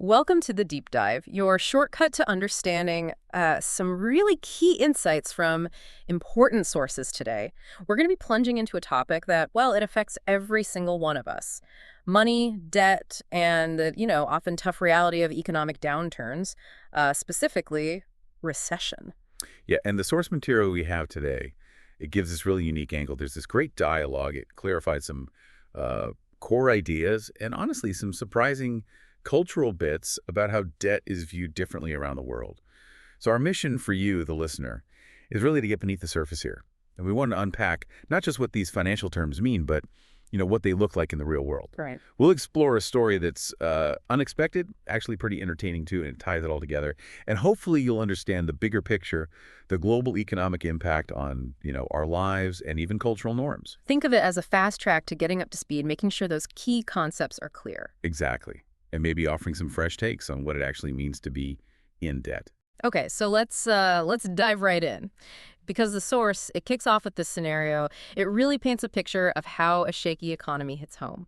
Welcome to the Deep Dive, your shortcut to understanding some really key insights from important sources today. We're going to be plunging into a topic that, well, it affects every single one of us. Money, debt, and the, often tough reality of economic downturns, specifically recession. Yeah, and the source material we have today, it gives this really unique angle. There's this great dialogue. It clarifies some core ideas and honestly some surprising cultural bits about how debt is viewed differently around the world. So our mission for you, the listener, is really to get beneath the surface here. And we want to unpack not just what these financial terms mean, but what they look like in the real world. Right. We'll explore a story that's unexpected, actually pretty entertaining too, and it ties it all together. And hopefully you'll understand the bigger picture, the global economic impact on, our lives and even cultural norms. Think of it as a fast track to getting up to speed, making sure those key concepts are clear. Exactly. And maybe offering some fresh takes on what it actually means to be in debt. Okay, so let's dive right in. Because the source, it kicks off with this scenario. It really paints a picture of how a shaky economy hits home.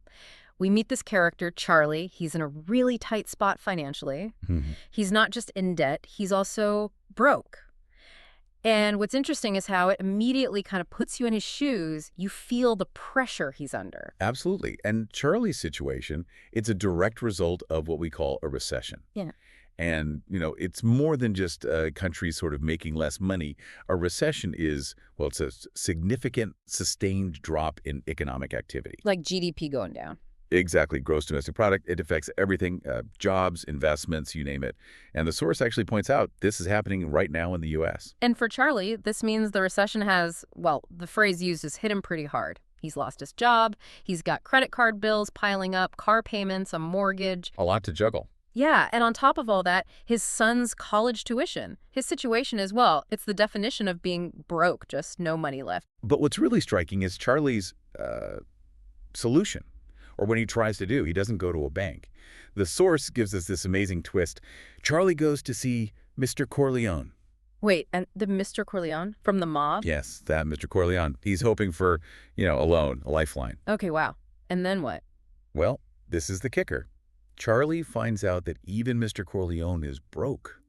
We meet this character, Charlie. He's in a really tight spot financially. He's not just in debt, he's also broke. And what's interesting is how it immediately kind of puts you in his shoes. You feel the pressure he's under. Absolutely. And Charlie's situation, it's a direct result of what we call a recession. Yeah. And, it's more than just countries sort of making less money. A recession is, well, it's a significant, sustained drop in economic activity. Like GDP going down. Exactly. Gross domestic product. It affects everything, jobs, investments, you name it. And the source actually points out this is happening right now in the U.S. And for Charlie, this means the recession has, well, the phrase used is hit him pretty hard. He's lost his job. He's got credit card bills piling up, car payments, a mortgage. A lot to juggle. Yeah, and on top of all that, his son's college tuition. His situation as well. It's the definition of being broke, just no money left. But what's really striking is Charlie's solution, or when he tries to do. He doesn't go to a bank. The source gives us this amazing twist. Charlie goes to see Mr. Corleone. Wait, and the Mr. Corleone from the mob? Yes, that Mr. Corleone. He's hoping for, a loan, a lifeline. Okay, wow. And then what? Well, this is the kicker. Charlie finds out that even Mr. Corleone is broke.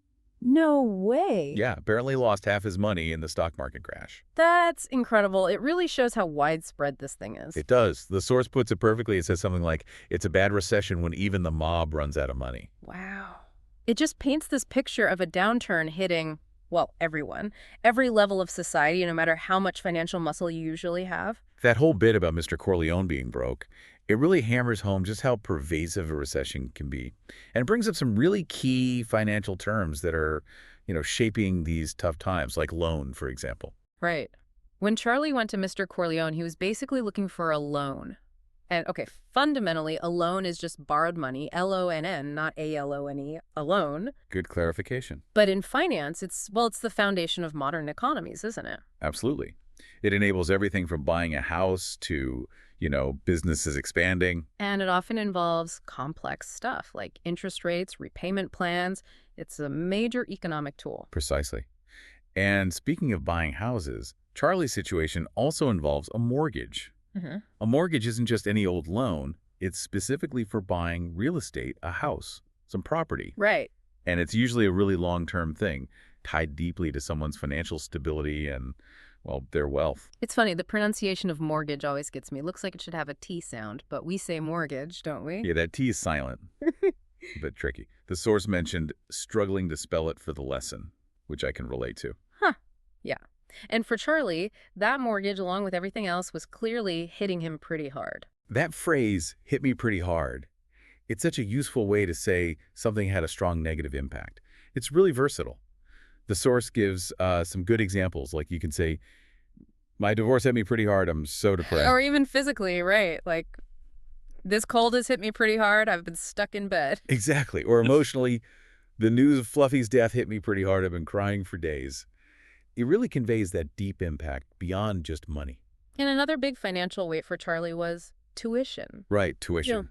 No way. Yeah, apparently lost half his money in the stock market crash. That's incredible. It really shows how widespread this thing is. It does. The source puts it perfectly. It says something like, it's a bad recession when even the mob runs out of money. Wow. It just paints this picture of a downturn hitting, well, everyone, every level of society, no matter how much financial muscle you usually have. That whole bit about Mr. Corleone being broke, it really hammers home just how pervasive a recession can be. And it brings up some really key financial terms that are, shaping these tough times, like loan, for example. Right. When Charlie went to Mr. Corleone, he was basically looking for a loan. And, okay, fundamentally, a loan is just borrowed money, L-O-N-N, not A-L-O-N-E, a loan. Good clarification. But in finance, it's the foundation of modern economies, isn't it? Absolutely. It enables everything from buying a house to, businesses expanding. And it often involves complex stuff like interest rates, repayment plans. It's a major economic tool. Precisely. And speaking of buying houses, Charlie's situation also involves a mortgage. A mortgage isn't just any old loan. It's specifically for buying real estate, a house, some property. Right. And it's usually a really long-term thing, tied deeply to someone's financial stability and, well, their wealth. It's funny, the pronunciation of mortgage always gets me. It looks like it should have a T sound, but we say mortgage, don't we? Yeah, that T is silent. A bit tricky. The source mentioned struggling to spell it for the lesson, which I can relate to. Yeah. And for Charlie, that mortgage, along with everything else, was clearly hitting him pretty hard. That phrase, hit me pretty hard, it's such a useful way to say something had a strong negative impact. It's really versatile. The source gives some good examples, like you can say, my divorce hit me pretty hard, I'm so depressed. Or even physically, right? Like, this cold has hit me pretty hard, I've been stuck in bed. Exactly. Or emotionally, the news of Fluffy's death hit me pretty hard, I've been crying for days. It really conveys that deep impact beyond just money. And another big financial weight for Charlie was tuition. Right, tuition.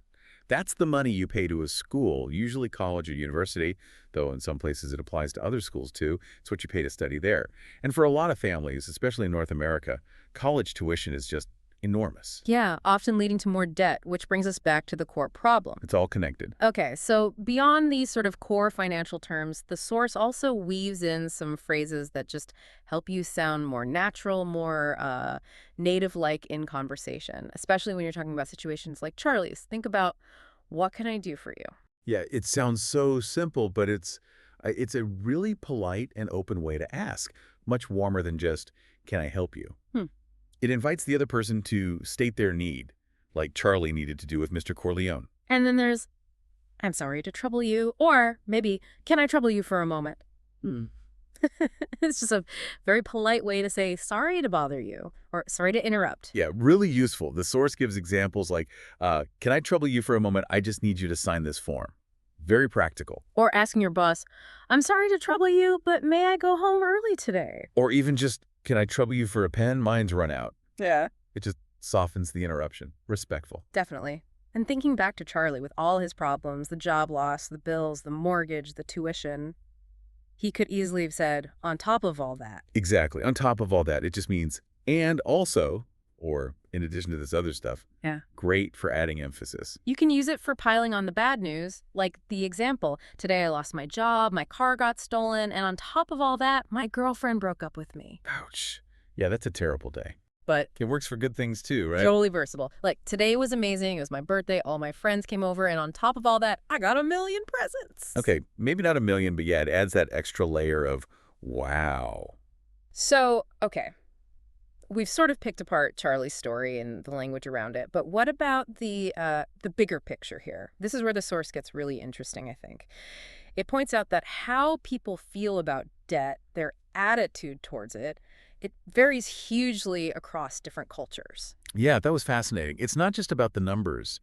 That's the money you pay to a school, usually college or university, though in some places it applies to other schools too. It's what you pay to study there. And for a lot of families, especially in North America, college tuition is just enormous. Yeah, often leading to more debt, which brings us back to the core problem. It's all connected. Okay, so beyond these sort of core financial terms, the source also weaves in some phrases that just help you sound more natural, more native-like in conversation, especially when you're talking about situations like Charlie's. Think about, what can I do for you? Yeah, it sounds so simple, but it's a really polite and open way to ask, much warmer than just, can I help you? Hmm. It invites the other person to state their need, like Charlie needed to do with Mr. Corleone. And then there's, I'm sorry to trouble you, or maybe, can I trouble you for a moment? Hmm. It's just a very polite way to say, sorry to bother you, or sorry to interrupt. Yeah, really useful. The source gives examples like, can I trouble you for a moment? I just need you to sign this form. Very practical. Or asking your boss, I'm sorry to trouble you, but may I go home early today? Or even just, can I trouble you for a pen? Mine's run out. Yeah. It just softens the interruption. Respectful. Definitely. And thinking back to Charlie with all his problems, the job loss, the bills, the mortgage, the tuition, he could easily have said, on top of all that. Exactly. On top of all that, it just means, and also, or in addition to this other stuff, Yeah. great for adding emphasis. You can use it for piling on the bad news, like the example, today I lost my job, my car got stolen, and on top of all that, my girlfriend broke up with me. Ouch. Yeah, that's a terrible day. But It works for good things too, right? totally versatile. Like, today was amazing, it was my birthday, all my friends came over, and on top of all that, I got a million presents. Okay, maybe not a million, but yeah, it adds that extra layer of wow. So, okay. We've sort of picked apart Charlie's story and the language around it, but what about the bigger picture here? This is where the source gets really interesting, I think. It points out that how people feel about debt, their attitude towards it, it varies hugely across different cultures. Yeah, that was fascinating. It's not just about the numbers.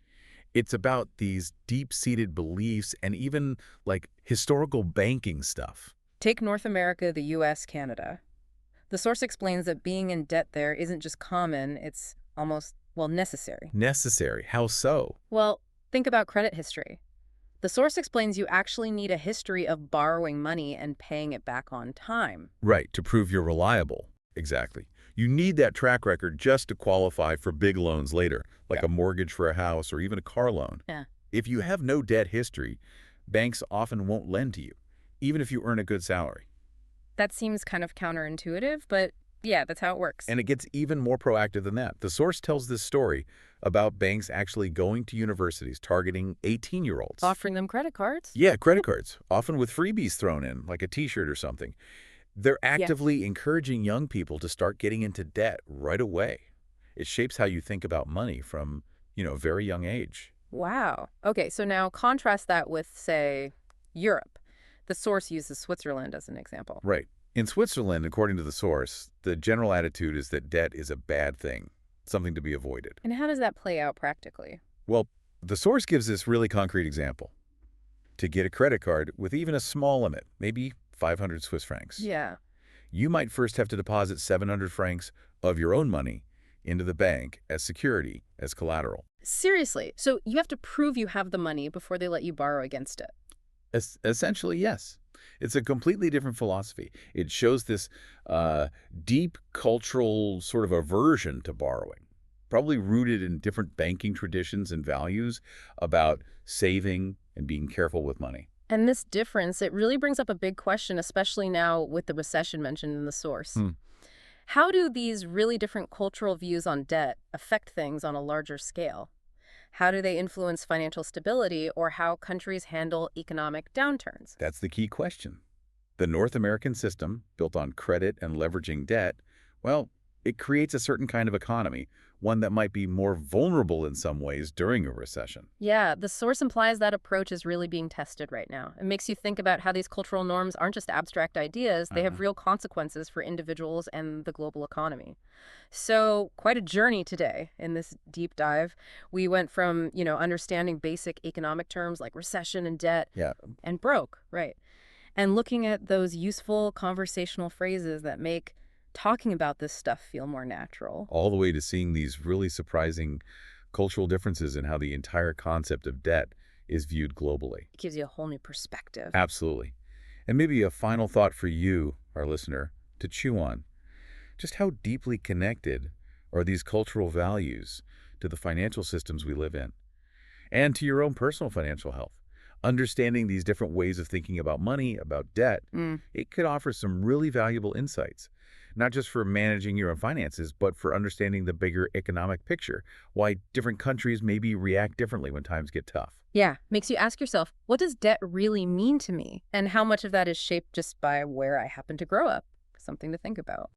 It's about these deep-seated beliefs and even, like, historical banking stuff. Take North America, the US, Canada. The source explains that being in debt there isn't just common, it's almost, well, necessary. Necessary. How so? Well, think about credit history. The source explains you actually need a history of borrowing money and paying it back on time. Right, to prove you're reliable. Exactly. You need that track record just to qualify for big loans later, like a mortgage for a house or even a car loan. Yeah. If you have no debt history, banks often won't lend to you, even if you earn a good salary. That seems kind of counterintuitive, but yeah, that's how it works. And it gets even more proactive than that. The source tells this story about banks actually going to universities targeting 18-year-olds. Offering them credit cards? Yeah, credit cards, often with freebies thrown in, like a T-shirt or something. They're actively encouraging young people to start getting into debt right away. It shapes how you think about money from, a very young age. Wow. Okay, so now contrast that with, say, Europe. The source uses Switzerland as an example. Right. In Switzerland, according to the source, the general attitude is that debt is a bad thing, something to be avoided. And how does that play out practically? Well, the source gives this really concrete example. To get a credit card with even a small limit, maybe 500 Swiss francs. Yeah. You might first have to deposit 700 francs of your own money into the bank as security, as collateral. Seriously. So you have to prove you have the money before they let you borrow against it. Essentially, yes. It's a completely different philosophy. It shows this deep cultural sort of aversion to borrowing, probably rooted in different banking traditions and values about saving and being careful with money. And this difference, it really brings up a big question, especially now with the recession mentioned in the source. How do these really different cultural views on debt affect things on a larger scale? How do they influence financial stability or how countries handle economic downturns? That's the key question. The North American system, built on credit and leveraging debt, well, it creates a certain kind of economy, one that might be more vulnerable in some ways during a recession. Yeah, the source implies that approach is really being tested right now. It makes you think about how these cultural norms aren't just abstract ideas, they have real consequences for individuals and the global economy. So, quite a journey today in this deep dive. We went from, understanding basic economic terms like recession and debt and broke, right? And looking at those useful conversational phrases that make talking about this stuff feel more natural. All the way to seeing these really surprising cultural differences in how the entire concept of debt is viewed globally. It gives you a whole new perspective. Absolutely. And maybe a final thought for you, our listener, to chew on. Just how deeply connected are these cultural values to the financial systems we live in, and to your own personal financial health. Understanding these different ways of thinking about money, about debt, Mm. it could offer some really valuable insights, not just for managing your own finances, but for understanding the bigger economic picture, why different countries maybe react differently when times get tough. Yeah, makes you ask yourself, what does debt really mean to me? And how much of that is shaped just by where I happen to grow up? Something to think about.